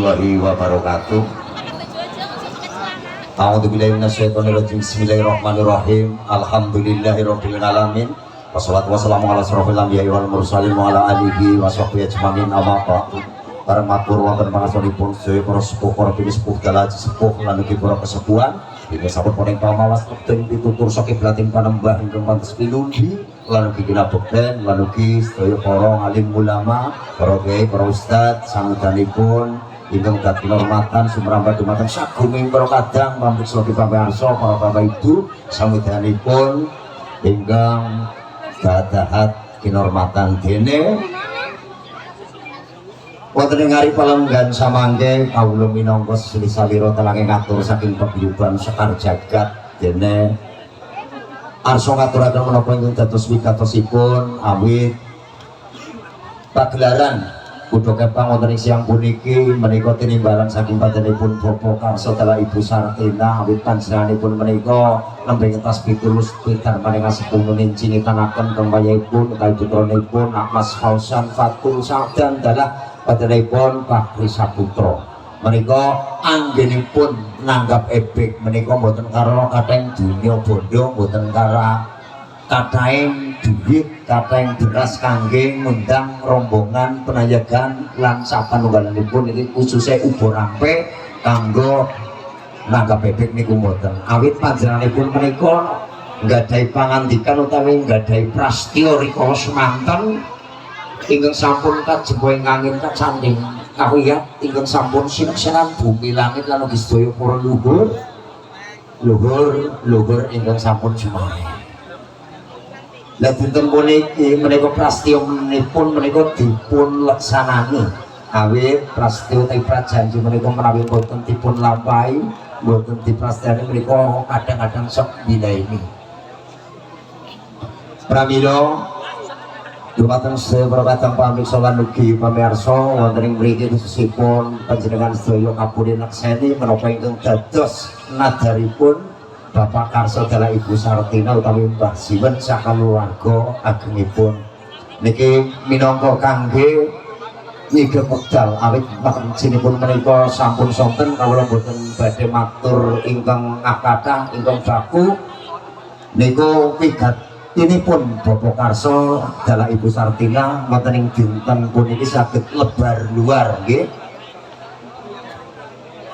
warahmatullahi wabarakatuh. A'udzubillahi minasyaitonirrajim. Bismillahirrahmanirrahim. Alhamdulillahirabbil alamin. Wassalatu wassalamu ala asyrofil anbiya'i wal mursalin wa ala alihi wa sahbihi ajmain. Amma ba'du. Para matur wonten pangastunipun sedaya para sepuh, para sepuh dalaji sepuh lan ugi para kesepuhan. Iki sampun poning pamawas wektu pitutur saking blating panembah ingkang pantes pinundi lan ugi kinabekten lan ugi sedaya para alim ulama, para kiai, para ustad samudanipun ingkang dadi hormatan sumrambah dumateng sagunging para kadang pamriksa pamirsa para bapak ibu samudanipun ingkang gadahat kinhormatan dene wonten ing ari palenggan samangke kawula minangka sesuli salira telange ngatur saking paguyuban sekar jagat dene arsa ngaturaken menapa ingkang dados wigatosipun awit pagelaran Kudo Kepang wonten ing siang puniki menika tinimbalan saking patenipun Bapak Karso Dala Ibu Sartina awit panjenenganipun menika nembe ngentos pitulus pitan paring sepuh nincinitanaken kembayipun utawi putranipun Mas Fausan Fatul Sadan dalah patenipun Pak Risaputra menika anggenipun nanggap ebek menika mboten karo kathah dunya bondo mboten karo kathahing duit kathahing beras kangge ngundang rombongan penayagan lan sapanunggalanipun iki khususnya ubo rampe kanggo nanggap bebek niku mboten awit panjenenganipun menika nggadahi pangandikan utawi nggadahi prastya rikala semanten ingkang sampun kajenging angin kacanding kawiyat ingkang sampun sineksenan bumi langit lan ugi sedaya para luhur ingkang sampun sumahe. Lah dinten puniki menika prastyanipun menika dipun leksanani awit prastya utawi prajanji menika menawi boten dipun lampahi boten diprastani menika kadang-kadang sok dilaini pramila dumateng sedaya kadang pamriksa lan ugi pamirsa wonten ing mriki khususipun panjenengan sedaya kapuri nekseni menapa ingkang dados nadaripun Bapak Karso Dala Ibu Sartina utawi Mbah Siwen sakaluwarga agengipun niki minangka kangge nyigep wekdal awit panjenenganipun menika sampun sonten kawula boten badhe matur ingkang akathah ingkang baku niku wigatinipun Bapak Karso Dala Ibu Sartina wonten ing dinten puniki saged lebar luar nggih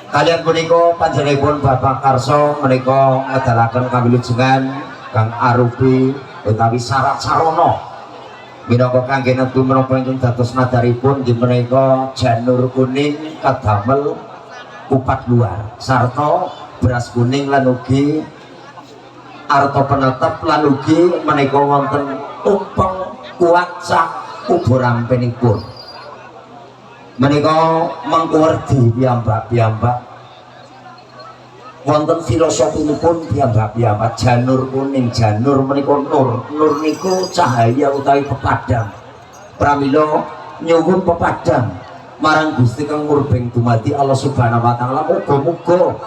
kalian punika panjenenganipun Bapak Karso menika ngedalaken kawilujengan kang arupi utawi syarat sarana minangka kangge netu menapa ingkang dados nadaripun di menika janur kuning kadamel kupat luar sarta beras kuning lan ugi arta penetep lan ugi menika wonten tumpeng kuaca ubo rampenipun menika mengkuwerdi piyambak-piyambak wonten filosofipun piyambak-piyambak janur kuning janur menika nur niku cahaya utawi pepadang pramila nyuwun pepadang marang Gusti kang murbeng dumadi Allah Subhanahu wa taala muga-muga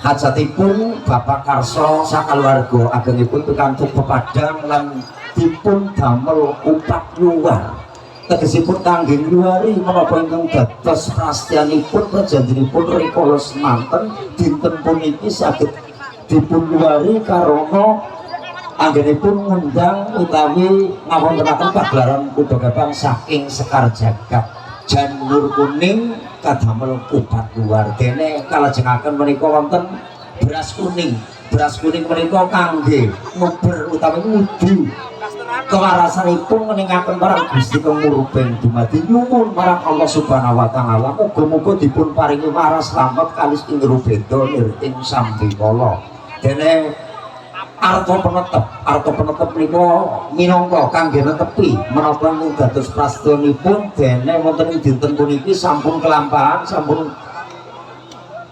hajatipun Bapak Karso sakaluwarga agengipun pikantuk pepadang lan dipun damel upat luar tegesipun kangge ngluwari menapa ingkang dados prastyanipun prajanjinipun rikala semanten dinten puniki saged dipun luwari karana anggenipun ngundang utawi ngawontenaken pagelaran Kudo Kepang saking Sekar Jagat janur kuning kadamel kupat luar dene kalajengaken menika wonten beras kuning menika kangge nguber utawi ngudi kewarasanipun meningaken marang Gusti kang murbeng dumadi nyuwun marang Allah Subhanahu wa taala muga-muga dipun paringi waras slamet kalis ing rubeda nirting sambikala dene arta penetep menika minangka kangge netepi menapa ing dados prastyanipun dene wonten ing dinten puniki sampun kelampahan sampun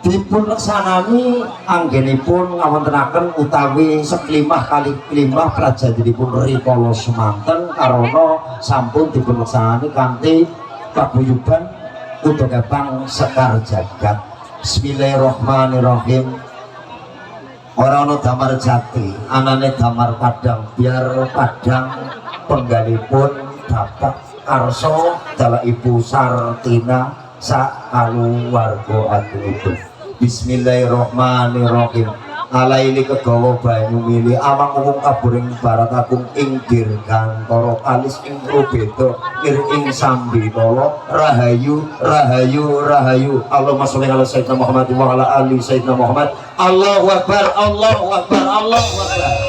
dipun leksanani anggenipun ngawontenaken utawi seklimah kali klimah prajanjinipun rikala semanten karana sampun dipun leksanani kanthi paguyuban Kudo Kepang Sekar Jagat. Bismillahirrahmanirrahim. Ora ana damar jati anane damar padang biar padang penggalipun Bapak Karso Dala Ibu Sartina sak kaluwarga aturipun. Bismillahirrahmanirrahim. Alaili kegawa banyu mili amang umum kaburing barat agung ing dirgantara alis ing rubeda ngir ing sambitala rahayu rahayu rahayu. Allahumma sholli ala sayyidina Muhammad wa ala ali sayyidina Muhammad. Allahu akbar Allahu akbar Allahu akbar.